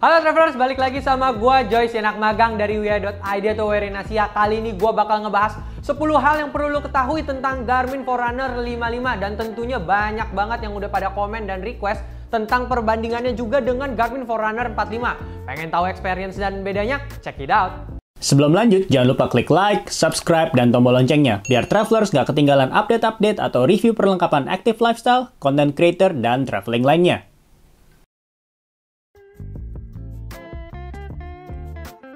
Halo travelers, balik lagi sama gua Joyce, anak magang dari WIA.id atau Wear in Asia. Kali ini gua bakal ngebahas 10 hal yang perlu lo ketahui tentang Garmin Forerunner 55 dan tentunya banyak banget yang udah pada komen dan request tentang perbandingannya juga dengan Garmin Forerunner 45. Pengen tahu experience dan bedanya? Check it out. Sebelum lanjut, jangan lupa klik like, subscribe, dan tombol loncengnya biar travelers nggak ketinggalan update-update atau review perlengkapan active lifestyle, content creator, dan traveling lainnya.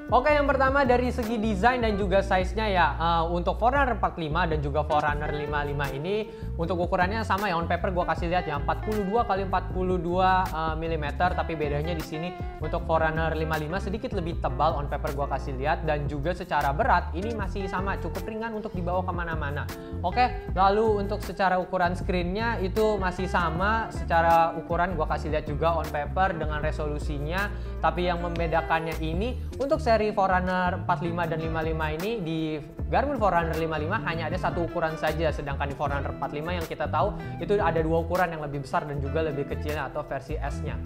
Oke, yang pertama dari segi desain dan juga size-nya ya, untuk Forerunner 45 dan juga Forerunner 55 ini untuk ukurannya sama ya, on paper gua kasih lihat ya 42 x 42 mm, tapi bedanya di sini untuk Forerunner 55 sedikit lebih tebal, on paper gua kasih lihat, dan juga secara berat ini masih sama, cukup ringan untuk dibawa kemana-mana. Oke, lalu untuk secara ukuran screen-nya itu masih sama, secara ukuran gua kasih lihat juga on paper dengan resolusinya, tapi yang membedakannya ini untuk seri Forerunner 45 dan 55 ini di Garmin Forerunner 55 hanya ada satu ukuran saja, sedangkan di Forerunner 45 yang kita tahu itu ada dua ukuran yang lebih besar dan juga lebih kecilnya atau versi S-nya.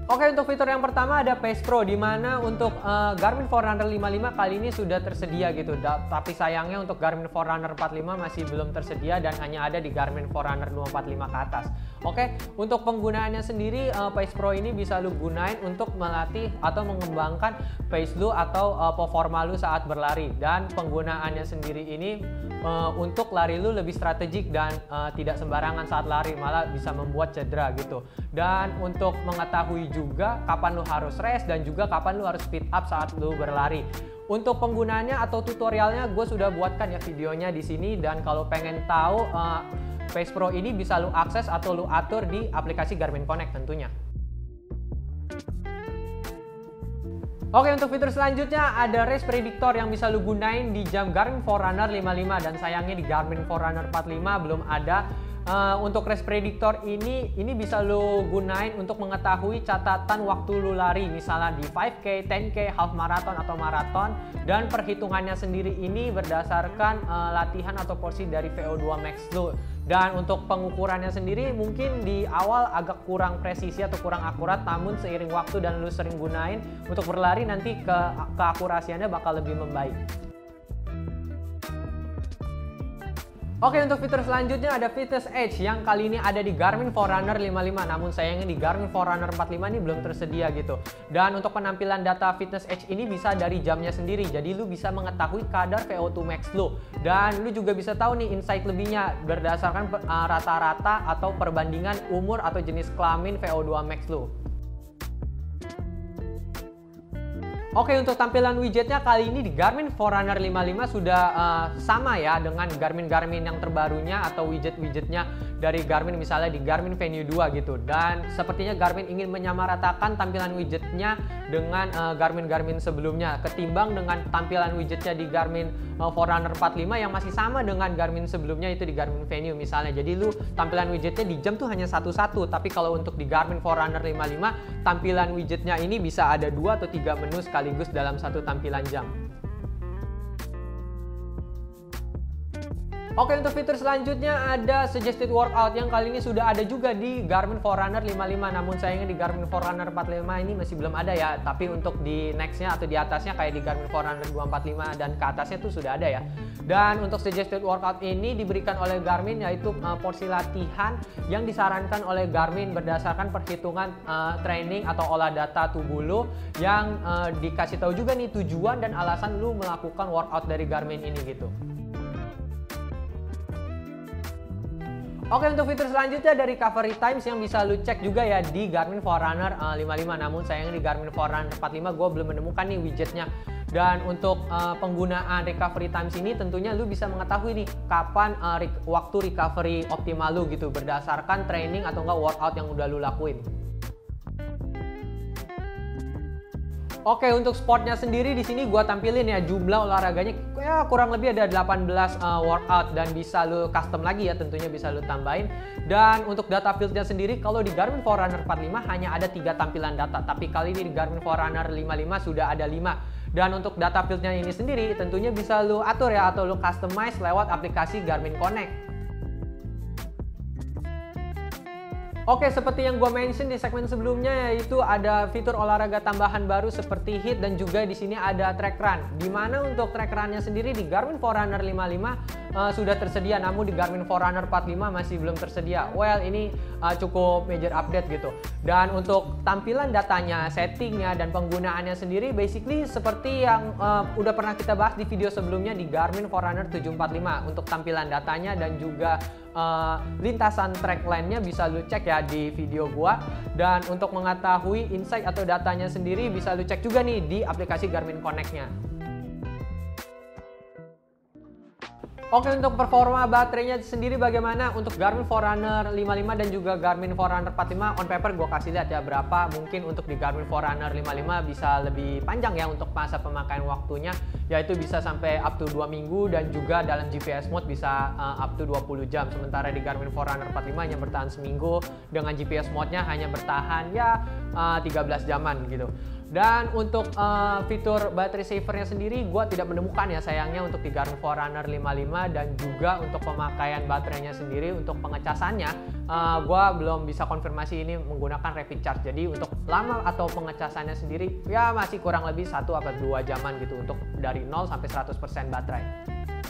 Oke, untuk fitur yang pertama ada Pace Pro, di mana untuk Garmin Forerunner 55 kali ini sudah tersedia gitu. Tapi sayangnya untuk Garmin Forerunner 45 masih belum tersedia dan hanya ada di Garmin Forerunner 245 ke atas. Oke, untuk penggunaannya sendiri Pace Pro ini bisa lu gunain untuk melatih atau mengembangkan pace lu atau performa lu saat berlari, dan penggunaannya sendiri ini untuk lari lu lebih strategik dan tidak sembarangan saat lari, malah bisa membuat cedera gitu. Dan untuk mengetahui juga kapan lu harus rest dan juga kapan lu harus speed up saat lu berlari. Untuk penggunaannya atau tutorialnya gue sudah buatkan ya videonya di sini, dan kalau pengen tahu Pace Pro ini bisa lu akses atau lu atur di aplikasi Garmin Connect tentunya. Oke, untuk fitur selanjutnya ada race predictor yang bisa lu gunain di jam Garmin Forerunner 55, dan sayangnya di Garmin Forerunner 45 belum ada. Untuk race predictor ini bisa lo gunain untuk mengetahui catatan waktu lo lari, misalnya di 5K, 10K, half marathon atau marathon, dan perhitungannya sendiri ini berdasarkan latihan atau porsi dari VO2 max lo. Dan untuk pengukurannya sendiri mungkin di awal agak kurang presisi atau kurang akurat, namun seiring waktu dan lo sering gunain untuk berlari nanti keakurasiannya bakal lebih membaik. Oke, untuk fitur selanjutnya ada Fitness Edge yang kali ini ada di Garmin Forerunner 55, namun sayangnya di Garmin Forerunner 45 ini belum tersedia gitu. Dan untuk penampilan data Fitness Edge ini bisa dari jamnya sendiri, jadi lu bisa mengetahui kadar VO2 max lu, dan lu juga bisa tahu nih insight lebihnya berdasarkan rata-rata atau perbandingan umur atau jenis kelamin VO2 max lu. Oke, untuk tampilan widgetnya kali ini di Garmin Forerunner 55 sudah sama ya dengan Garmin-Garmin yang terbarunya atau widget-widgetnya dari Garmin, misalnya di Garmin Venue 2 gitu. Dan sepertinya Garmin ingin menyamaratakan tampilan widgetnya dengan Garmin-Garmin sebelumnya, ketimbang dengan tampilan widgetnya di Garmin Forerunner 45 yang masih sama dengan Garmin sebelumnya itu di Garmin Venue misalnya. Jadi lu tampilan widgetnya di jam tuh hanya satu-satu, tapi kalau untuk di Garmin Forerunner 55 tampilan widgetnya ini bisa ada 2 atau 3 menu sekaligus dalam satu tampilan jam. Oke, untuk fitur selanjutnya ada Suggested Workout yang kali ini sudah ada juga di Garmin Forerunner 55, namun sayangnya di Garmin Forerunner 45 ini masih belum ada ya, tapi untuk di nextnya atau di atasnya kayak di Garmin Forerunner 245 dan ke atasnya tuh sudah ada ya. Dan untuk Suggested Workout ini diberikan oleh Garmin, yaitu porsi latihan yang disarankan oleh Garmin berdasarkan perhitungan training atau olah data tubuh lu, yang dikasih tahu juga nih tujuan dan alasan lu melakukan workout dari Garmin ini gitu. Oke, untuk fitur selanjutnya dari recovery times yang bisa lu cek juga ya di Garmin Forerunner 55, namun sayangnya di Garmin Forerunner 45 gue belum menemukan nih widgetnya. Dan untuk penggunaan recovery times ini tentunya lu bisa mengetahui nih kapan waktu recovery optimal lu gitu berdasarkan training atau enggak workout yang udah lu lakuin. Oke, untuk sportnya sendiri di sini gua tampilin ya jumlah olahraganya ya kurang lebih ada 18 workout, dan bisa lu custom lagi ya, tentunya bisa lu tambahin. Dan untuk data fieldnya sendiri kalau di Garmin Forerunner 45 hanya ada 3 tampilan data, tapi kali ini di Garmin Forerunner 55 sudah ada 5. Dan untuk data fieldnya ini sendiri tentunya bisa lu atur ya atau lu customize lewat aplikasi Garmin Connect. Oke, seperti yang gue mention di segmen sebelumnya, yaitu ada fitur olahraga tambahan baru seperti HIIT dan juga di sini ada track run. Dimana untuk track runnya sendiri di Garmin Forerunner 55 sudah tersedia, namun di Garmin Forerunner 45 masih belum tersedia. Well, ini cukup major update gitu. Dan untuk tampilan datanya, settingnya, dan penggunaannya sendiri, basically seperti yang udah pernah kita bahas di video sebelumnya di Garmin Forerunner 745 untuk tampilan datanya dan juga lintasan track line-nya bisa lu cek ya di video gua. Dan untuk mengetahui insight atau datanya sendiri bisa lu cek juga nih di aplikasi Garmin Connect-nya. Oke, untuk performa baterainya sendiri bagaimana untuk Garmin Forerunner 55 dan juga Garmin Forerunner 45 on paper gue kasih lihat ya berapa. Mungkin untuk di Garmin Forerunner 55 bisa lebih panjang ya untuk masa pemakaian waktunya, yaitu bisa sampai up to 2 minggu dan juga dalam GPS mode bisa up to 20 jam. Sementara di Garmin Forerunner 45 hanya bertahan seminggu, dengan GPS mode-nya hanya bertahan ya 13 jaman gitu. Dan untuk fitur battery saver-nya sendiri gue tidak menemukan ya sayangnya untuk di Garmin Forerunner 55, dan juga untuk pemakaian baterainya sendiri untuk pengecasannya gue belum bisa konfirmasi ini menggunakan rapid charge. Jadi untuk lama atau pengecasannya sendiri ya masih kurang lebih 1 atau 2 jaman gitu untuk dari 0 sampai 100% baterai.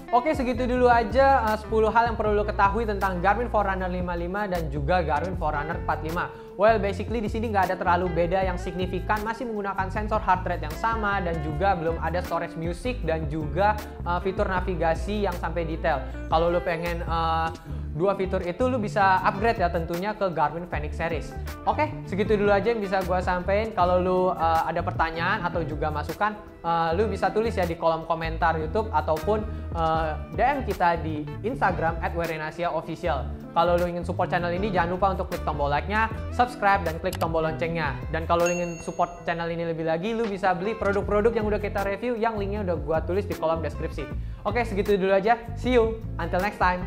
Oke, segitu dulu aja 10 hal yang perlu lo ketahui tentang Garmin Forerunner 55 dan juga Garmin Forerunner 45. Well, basically di sini nggak ada terlalu beda yang signifikan, masih menggunakan sensor heart rate yang sama dan juga belum ada storage music dan juga fitur navigasi yang sampai detail. Kalau lo pengen dua fitur itu lu bisa upgrade ya tentunya ke Garmin Fenix Series. Oke, segitu dulu aja yang bisa gue sampaikan. Kalau lu ada pertanyaan atau juga masukan, lu bisa tulis ya di kolom komentar YouTube ataupun DM kita di Instagram @werenasiaofficial. Kalau lu ingin support channel ini, jangan lupa untuk klik tombol like-nya, subscribe, dan klik tombol loncengnya. Dan kalau lu ingin support channel ini lebih lagi, lu bisa beli produk-produk yang udah kita review, yang linknya udah gua tulis di kolom deskripsi. Oke, segitu dulu aja. See you. Until next time.